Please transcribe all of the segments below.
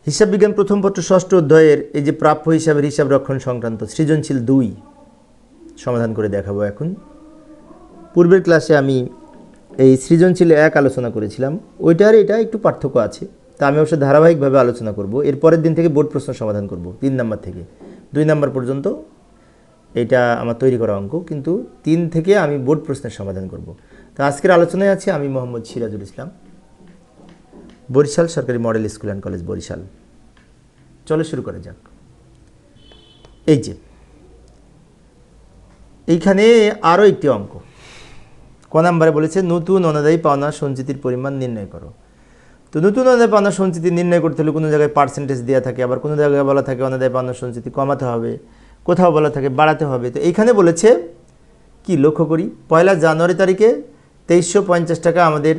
হিসাব বিজ্ঞান প্রথম পত্র ষষ্ঠ অধ্যায়ের এই যে প্রাপ্য হিসাবের হিসাব রক্ষণ সংক্রান্ত সৃজনশীল 2 সমাধান করে দেখাবো এখন। পূর্বের ক্লাসে আমি এই সৃজনশীল 1 আলোচনা করেছিলাম, ওইটার এটা একটু পার্থক্য আছে, তা আমি অবশ্য ধারাবাহিকভাবে আলোচনা করব। এর পরের দিন থেকে বোর্ড প্রশ্ন সমাধান করব 3 নাম্বার থেকে 2 নাম্বার পর্যন্ত। এটা আমার তৈরি করা অঙ্ক, কিন্তু 3 থেকে আমি বোর্ড প্রশ্নের সমাধান করব। তো আজকের আলোচনায় আছে আমি মোহাম্মদ সিরাজুল ইসলাম, বরিশাল সরকারি model school and college Barisal. চলো শুরু করা যাক। এই যে এইখানে আরও একটি অঙ্ক ক নাম্বারে বলেছে নতুন অনাদায়ী পাওনা সঞ্চিতির পরিমাণ নির্ণয় করো। তো নতুন অনাদায়ী পাওনা সঞ্চিতি নির্ণয় করতে হলে কোনো জায়গায় পার্সেন্টেজ দেওয়া থাকে, আবার কোনো জায়গায় বলা থাকে অনাদায়ী পাওনা সঞ্চিতি কমাতে হবে, কোথাও বলা থাকে বাড়াতে হবে। তো এইখানে বলেছে কি লক্ষ্য করি, 1 জানুয়ারি তারিখে 2350 টাকা আমাদের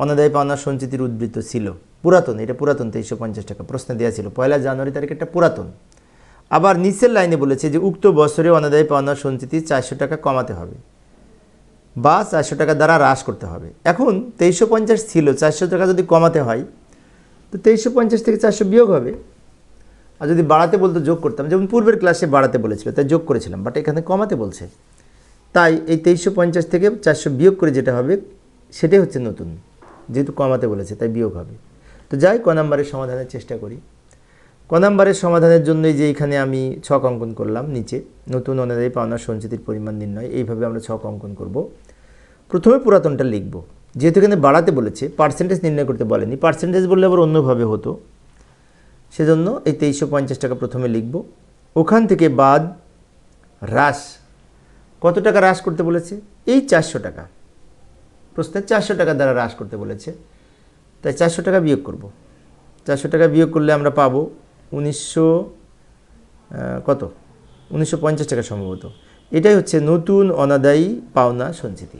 অনাদায়ী পাওনা সঞ্চিতির উদ্বৃত্ত ছিল, পুরাতন, এটা পুরাতন 2350 টাকা প্রশ্নে দেওয়া ছিল 1 জানুয়ারি তারিখে, এটা পুরাতন। আবার নিচের লাইনে বলেছে যে উক্ত বছরে অনাদায়ী পাওনা সঞ্চিতি 400 টাকা কমাতে হবে বা 400 টাকা দ্বারা হ্রাস করতে হবে। এখন 2350 ছিল, 400 টাকা যদি কমাতে হয় তো 2350 থেকে 400 বিয়োগ হবে, আর যদি বাড়াতে বলতো যোগ করতাম, যেমন পূর্বের ক্লাসে বাড়াতে বলেছিল তাই যোগ করেছিলাম, বাট এখানে কমাতে বলছে, তাই এই 2350 থেকে 400 বিয়োগ করে যেটা হবে সেটাই হচ্ছে নতুন, যেহেতু কমাতে বলেছে তাই বিয়োগ হবে। তো যাই ক নাম্বারের সমাধানের চেষ্টা করি। ক নাম্বারের সমাধানের জন্যই যে এখানে আমি ছক অঙ্কন করলাম, নিচে নতুন অনাদায়ী পাওনা সঞ্চিতির পরিমাণ নির্ণয়, এইভাবে আমরা ছক অঙ্কন করব। প্রথমে পুরাতনটা লিখব, যেহেতু এখানে বাড়াতে বলেছে, পার্সেন্টেজ নির্ণয় করতে বলেনি, পার্সেন্টেজ বললে আবার অন্যভাবে হতো, সেজন্য এই 2350 টাকা প্রথমে লিখব। ওখান থেকে বাদ হ্রাস, কত টাকা হ্রাস করতে বলেছে, এই 400 টাকা, প্রশ্নে 400 টাকা দ্বারা হ্রাস করতে বলেছে, তাই 400 টাকা বিয়োগ করব। 400 টাকা বিয়োগ করলে আমরা পাবো 1950 টাকা সম্ভবত। এটাই হচ্ছে নতুন অনাদায়ী পাওনা সঞ্চিতি,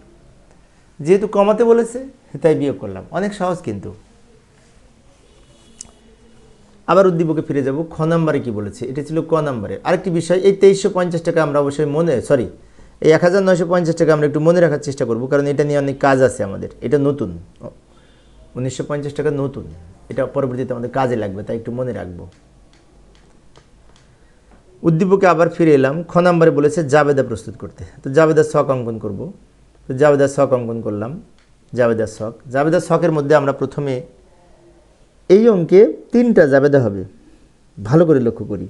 যেহেতু কমাতে বলেছে তাই বিয়োগ করলাম, অনেক সহজ কিন্তু। আবার উদ্দীপকে ফিরে যাব। খ নাম্বারে কি বলেছে, এটা ছিল ক নাম্বারে। আরেকটি বিষয়, এই 2350 টাকা আমরা অবশ্যই এই 1950 টাকা আমরা একটু মনে রাখার চেষ্টা করব, কারণ এটা নিয়ে অনেক কাজ আছে আমাদের। এটা নতুন 1950 টাকা নতুন, এটা পরবর্তীতে আমাদের কাজে লাগবে, তাই একটু মনে রাখবো। উদ্দীপকে আবার ফিরে এলাম। খ নাম্বারে বলেছে জাবেদা প্রস্তুত করতে, তো জাবেদার ছক অঙ্কন করব। তো জাবেদার ছক অঙ্কন করলাম, জাবেদার ছক। জাবেদার ছকের মধ্যে আমরা প্রথমে এই অঙ্কে 3টা জাবেদা হবে, ভালো করে লক্ষ্য করি।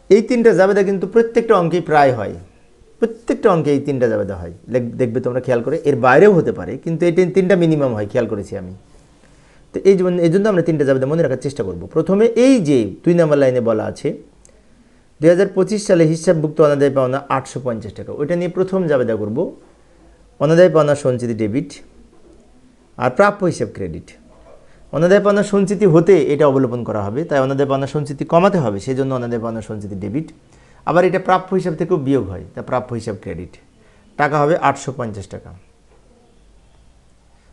এই 3টা জাবেদা কিন্তু প্রত্যেকটা অঙ্কেই প্রায় হয়, প্রত্যেকটা অঙ্কে এই 3টা জাবেদা হয়, দেখবে তোমরা খেয়াল করে, এর বাইরেও হতে পারে, কিন্তু এই 3টা মিনিমাম হয়, খেয়াল করেছি আমি। তো এই জন্য আমরা 3টা জাবেদা মনে রাখার চেষ্টা করব। প্রথমে এই যে 2 নম্বর লাইনে বলা আছে 2025 সালে হিসাবভুক্ত অনাদায়ী পাওনা 850 টাকা, ওইটা নিয়ে প্রথম জাবেদা করব। অনাদায়ী পাওনা সঞ্চিতি ডেবিট আর প্রাপ্য হিসাব ক্রেডিট। অনাদায়ী পাওনা সঞ্চিতি হতে এটা অবলম্বন করা হবে, তাই অনাদায়ী পাওনা সঞ্চিতি কমাতে হবে, সেই জন্য অনাদায়ী পাওনা সঞ্চিতি ডেবিট। আবার এটা প্রাপ্য হিসাব থেকেও বিয়োগ হয়, তা প্রাপ্য হিসাব ক্রেডিট। টাকা হবে 850 টাকা।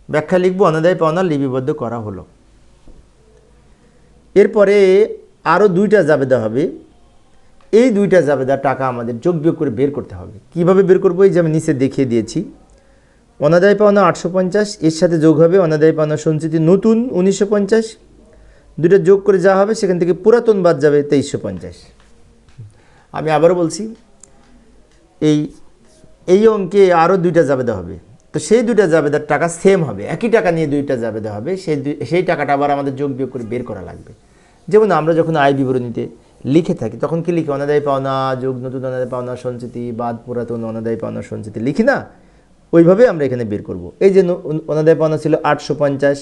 ব্যাখ্যা লিখব, অনাদায়ী পাওনা লিপিবদ্ধ করা হলো। এরপরে আরও 2টা জাবেদা হবে। এই 2টা জাবেদা টাকা আমাদের যোগ বিয়োগ করে বের করতে হবে। কিভাবে বের করবো, এই যে আমি নিচে দেখিয়ে দিয়েছি। অনাদায়ী পাওনা 850, এর সাথে যোগ হবে অনাদায়ী পাওনা সঞ্চিতি নতুন 1950, 2টা যোগ করে যা হবে সেখান থেকে পুরাতন বাদ যাবে 2350। আমি আবারও বলছি, এই অঙ্কে আরও 2টা জাবেদা হবে, তো সেই 2টা জাবেদার টাকা সেম হবে, একই টাকা নিয়ে 2টা জাবেদা হবে, সেই টাকাটা আবার আমাদের যোগ বিয়োগ করে বের করা লাগবে। যেমন আমরা যখন আয় বিবরণীতে লিখে থাকি তখন কি লিখি, অনাদায়ী পাওনা যোগ নতুন অনাদায়ী পাওনা সঞ্চিতি বাদ পুরাতন অনাদায়ী পাওনা সঞ্চিতি লিখি না, ওইভাবে আমরা এখানে বের করব। এই যে অনাদায়ী পাওনা ছিল 850,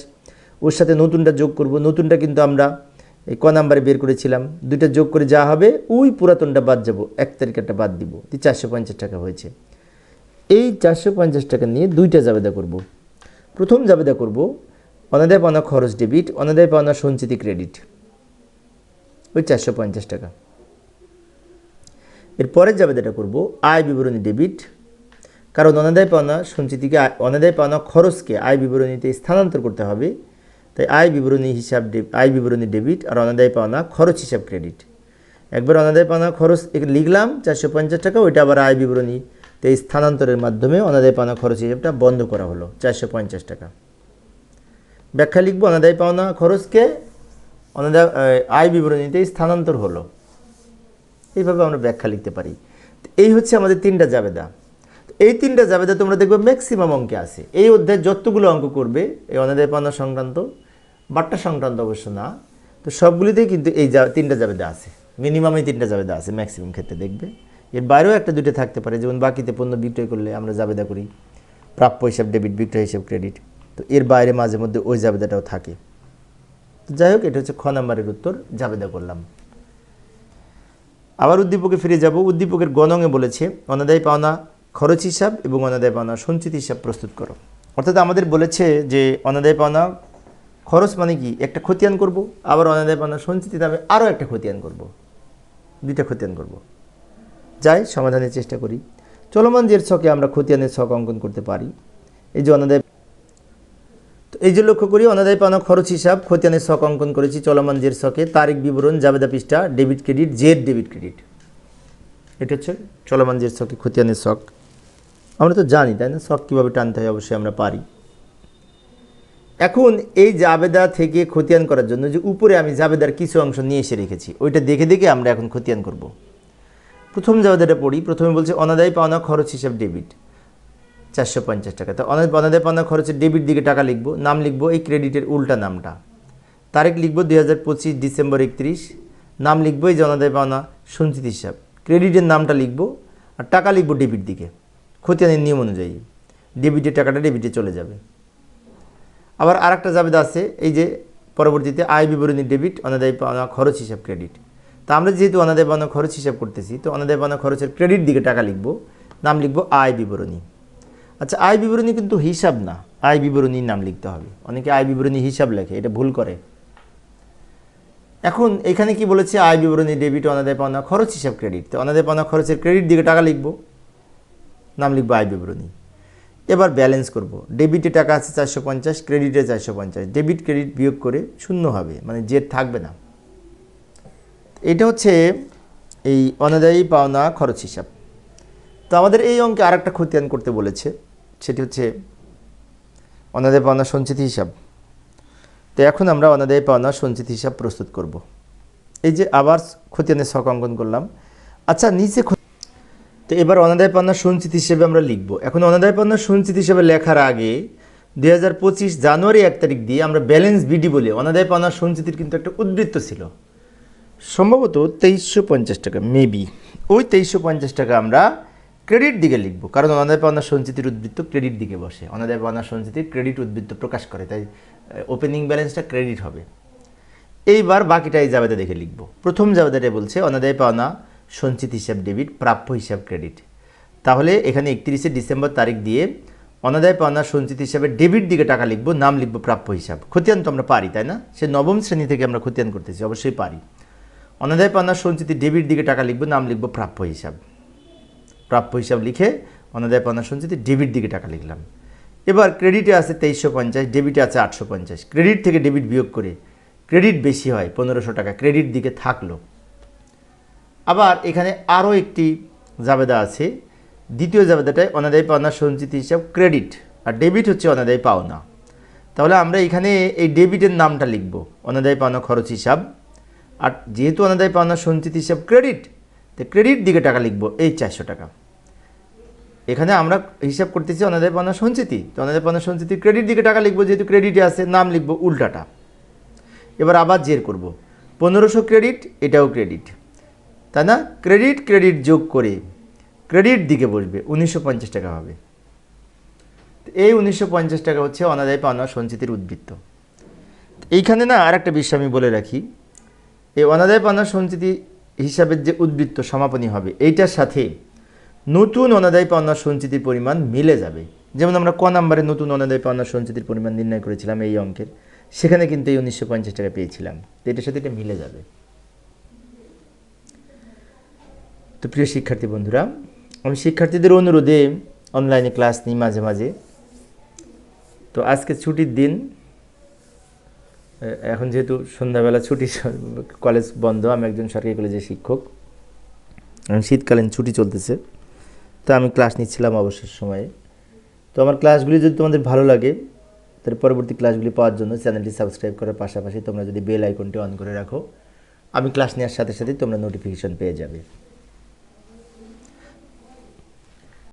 ওর সাথে নতুনটা যোগ করব। নতুনটা কিন্তু আমরা এই ক নাম্বারে বের করেছিলাম, 2টা যোগ করে যা হবে ওই পুরাতনটা বাদ যাব, 1 তারিখটা বাদ দিব, 450 টাকা হয়েছে। এই 450 টাকা নিয়ে 2টা জাবেদা করব। প্রথম জাবেদা করব অনাদায়ী পাওনা খরচ ডেবিট, অনাদায়ী পাওনা সঞ্চিতি ক্রেডিট, ওই 450 টাকা। এর পরের জাবেদাটা করব আয় বিবরণী ডেবিট, কারণ অনাদায়ী পাওনা সঞ্চিতিকে অনাদায়ী পাওনা খরচকে আয় বিবরণীতে স্থানান্তর করতে হবে, তাই আয় বিবরণী ডেবিট আর অনাদায়ী পাওনা খরচ হিসাব ক্রেডিট। একবার অনাদায়ী পাওনা খরচ লিখলাম 450 টাকা, ওইটা আবার আয় বিবরণীতে স্থানান্তরের মাধ্যমে অনাদায়ী পাওনা খরচ হিসাবটা বন্ধ করা হলো 450 টাকা। ব্যাখ্যা লিখব, অনাদায়ী পাওনা খরচকে অনাদায় আয় বিবরণীতে স্থানান্তর হলো। এইভাবে আমরা ব্যাখ্যা লিখতে পারি। এই হচ্ছে আমাদের 3টা জাবেদা। এই 3টা জাবেদা তোমরা দেখবে ম্যাক্সিমাম অঙ্কে আছে। এই অধ্যায়ে যতগুলো অঙ্ক করবে এই অনাদায় পাওনা সংক্রান্ত, বাট্টা সংক্রান্ত অবশ্য না, তো সবগুলিতেই কিন্তু এই 3টা জাবেদা আছে। মিনিমাম এই 3টা জাবেদা আছে ম্যাক্সিমাম ক্ষেত্রে দেখবে। এর বাইরেও 1-2টা থাকতে পারে, যেমন বাকিতে পণ্য বিক্রয় করলে আমরা জাবেদা করি প্রাপ্য হিসাব ডেবিট, বিক্রয় হিসাব ক্রেডিট। তো এর বাইরে মাঝে মধ্যে ওই জাবেদাটাও থাকে। তো যাই হোক, এটা হচ্ছে খ নাম্বারের উত্তর, জাবেদা করলাম। আবার উদ্দীপকে ফিরে যাব। উদ্দীপকের গণঙে বলেছে অনাদায় পাওনা খরচ হিসাব এবং অনাদায় পাওনা সঞ্চিত হিসাব প্রস্তুত করো। অর্থাৎ আমাদের বলেছে যে অনাদায় পাওনা খরচ মানে কি একটা খতিয়ান করব, আবার অনাদায় পাওনা সঞ্চিতি নামে আরও একটা খতিয়ান করব, 2টা খতিয়ান করব। যাই সমাধানের চেষ্টা করি। চলমান জের ছকে আমরা খতিয়ানের ছক অঙ্কন করতে পারি। এই যে অনাদায়, তো এই যে লক্ষ্য করি অনাদায় পাওনা খরচ হিসাব খতিয়ানের ছক অঙ্কন করেছি চলমান জের ছকে। তারিখ বিবরণ, জাবেদা পৃষ্ঠা, ডেবিট ক্রেডিট, জের ডেবিট ক্রেডিট। এটা হচ্ছে চলমান জের ছকে খতিয়ানের ছক। আমরা তো জানি তাই না ছক কীভাবে টানতে হয়, অবশ্যই আমরা পারি। এখন এই জাবেদা থেকে খতিয়ান করার জন্য যে উপরে আমি জাবেদার কিছু অংশ নিয়ে এসে রেখেছি, ওইটা দেখে দেখে আমরা এখন খতিয়ান করব। প্রথম জাবেদাটা পড়ি। প্রথমে বলছে অনাদায় পাওনা খরচ হিসাব ডেবিট 450 টাকা। তো অনাদায় পাওনা খরচের ডেবিট দিকে টাকা লিখব, নাম লিখব এই ক্রেডিটের উল্টা নামটা, তারিখ লিখব 2025 ডিসেম্বর 31, নাম লিখব এই যে অনাদায় পাওনা সঞ্চিত হিসাব, ক্রেডিটের নামটা লিখব আর টাকা লিখব ডেবিট দিকে। খতিয়ানের নিয়ম অনুযায়ী ডেবিটের টাকাটা ডেবিটে চলে যাবে। আবার আরেকটা জাবেদা আছে, এই যে পরবর্তীতে আয় বিবরণী ডেবিট, অনাদায় পাওনা খরচ হিসাব ক্রেডিট। তা আমরা যেহেতু অনাদায় পাওনা খরচ হিসাব করতেছি, তো অনাদায় পাওনা খরচের ক্রেডিট দিকে টাকা লিখব, নাম লিখব আয় বিবরণী। আচ্ছা, আয় বিবরণী কিন্তু হিসাব না, আয় বিবরণীর নাম লিখতে হবে। অনেকে আয় বিবরণী হিসাব লেখে, এটা ভুল করে। এখন এখানে কি বলেছে, আয় বিবরণী ডেবিট, অনাদায় পাওনা খরচ হিসাব ক্রেডিট। তো অনাদায় পাওনা খরচের ক্রেডিট দিকে টাকা লিখব, নাম লিখব আয় বিবরণী। এবার ব্যালেন্স করব। ডেবিটে টাকা আছে 450, ক্রেডিটে 450, ডেবিট ক্রেডিট বিয়োগ করে শূন্য হবে, মানে জেড থাকবে না। এটা হচ্ছে এই অনাদায়ী পাওনা খরচ হিসাব। তো আমাদের এই অঙ্কে আরেকটা খতিয়ান করতে বলেছে, সেটি হচ্ছে অনাদায় পাওনা সঞ্চিত হিসাব। তো এখন আমরা অনাদায় পাওনা সঞ্চিত হিসাব প্রস্তুত করব। এই যে আবার খতিয়ানের ছক অঙ্কন করলাম। আচ্ছা, নিচে তো এবার অনাদায় পাওনা সঞ্চিত হিসেবে আমরা লিখব। এখন অনাদায় পাওনা সঞ্চিত হিসেবে লেখার আগে 2025 জানুয়ারি 1 তারিখ দিয়ে আমরা ব্যালেন্স বিডি বলে অনাদায় পাওনা সঞ্চিতির কিন্তু একটা উদ্বৃত্ত ছিল, সম্ভবত 2350 টাকা, মেবি ওই 2350 টাকা আমরা ক্রেডিট দিকে লিখব, কারণ অনাদায় পাওনা সঞ্চিতির উদ্বৃত্ত ক্রেডিট দিকে বসে। অনাদায় পাওনা সঞ্চিতির ক্রেডিট উদ্বৃত্ত প্রকাশ করে, তাই ওপেনিং ব্যালেন্সটা ক্রেডিট হবে। এইবার বাকিটা এই জাবেদা দেখে লিখব। প্রথম জাবেদাটা বলছে অনাদায় পাওনা সঞ্চিত হিসাব ডেবিট, প্রাপ্য হিসাব ক্রেডিট। তাহলে এখানে 31শে ডিসেম্বর তারিখ দিয়ে অনাদায় পাওনা সঞ্চিত হিসাবে ডেবিট দিকে টাকা লিখব, নাম লিখব প্রাপ্য হিসাব। খতিয়ান তো আমরা পারি তাই না, সে নবম শ্রেণী থেকে আমরা খতিয়ান করতেছি, অবশ্যই পারি। অনাদায় পাওনা সঞ্চিতি ডেবিট দিকে টাকা লিখব, নাম লিখব প্রাপ্য হিসাব। প্রাপ্য হিসাব লিখে অনাদায় পাওনা সঞ্চিতি ডেবিট দিকে টাকা লিখলাম। এবার ক্রেডিটে আছে 2350, ডেবিটে আছে 850। ক্রেডিট থেকে ডেবিট বিয়োগ করে ক্রেডিট বেশি হয় 1500 টাকা, ক্রেডিট দিকে থাকলো। আবার এখানে আরও একটি জাবেদা আছে, দ্বিতীয় জাবেদাটায় অনাদায় পাওনা সঞ্চিত হিসাব ক্রেডিট আর ডেবিট হচ্ছে অনাদায় পাওনা। তাহলে আমরা এখানে এই ডেবিটের নামটা লিখব অনাদায় পাওনা খরচ হিসাব, আর যেহেতু অনাদায় পাওনা সঞ্চিত হিসাব ক্রেডিট, তো ক্রেডিট দিকে টাকা লিখব এই 400 টাকা। এখানে আমরা হিসাব করতেছি অনাদায় পাওনা সঞ্চিতি, তো অনাদায় পাওনা সঞ্চিতি ক্রেডিট দিকে টাকা লিখব, যেহেতু ক্রেডিটে আছে নাম লিখব উল্টাটা। এবার আবার জের করব, 1500 ক্রেডিট, এটাও ক্রেডিট তাই না, ক্রেডিট ক্রেডিট যোগ করে ক্রেডিট দিকে বসবে 1950 টাকা হবে। এই 1950 টাকা হচ্ছে অনাদায় পাওনা সঞ্চিতির উদ্বৃত্ত। এইখানে না আর একটা বিষয় আমি বলে রাখি, এই অনাদায় পাওনা সঞ্চিতি হিসাবের যে উদ্বৃত্ত সমাপনী হবে, এইটার সাথে নতুন অনাদায় পাওনা সঞ্চিতির পরিমাণ মিলে যাবে। যেমন আমরা ক নাম্বারে নতুন অনাদায় পাওনা সঞ্চিতির পরিমাণ নির্ণয় করেছিলাম এই অঙ্কের, সেখানে কিন্তু এই 1950 টাকা পেয়েছিলাম, তো এটার সাথে এটা মিলে যাবে। তো প্রিয় শিক্ষার্থী বন্ধুরা, আমি শিক্ষার্থীদের অনুরোধে অনলাইনে ক্লাস নিই মাঝে মাঝে। তো আজকে ছুটির দিন, এখন যেহেতু সন্ধ্যাবেলা ছুটি, কলেজ বন্ধ, আমি একজন সরকারি কলেজের শিক্ষক, শীতকালীন ছুটি চলতেছে, তো আমি ক্লাস নিচ্ছিলাম অবসর সময়ে। তো আমার ক্লাসগুলি যদি তোমাদের ভালো লাগে তাহলে পরবর্তী ক্লাসগুলি পাওয়ার জন্য চ্যানেলটি সাবস্ক্রাইব করার পাশাপাশি তোমরা যদি বেল আইকনটি অন করে রাখো, আমি ক্লাস নেওয়ার সাথে সাথে তোমরা নোটিফিকেশন পেয়ে যাবে।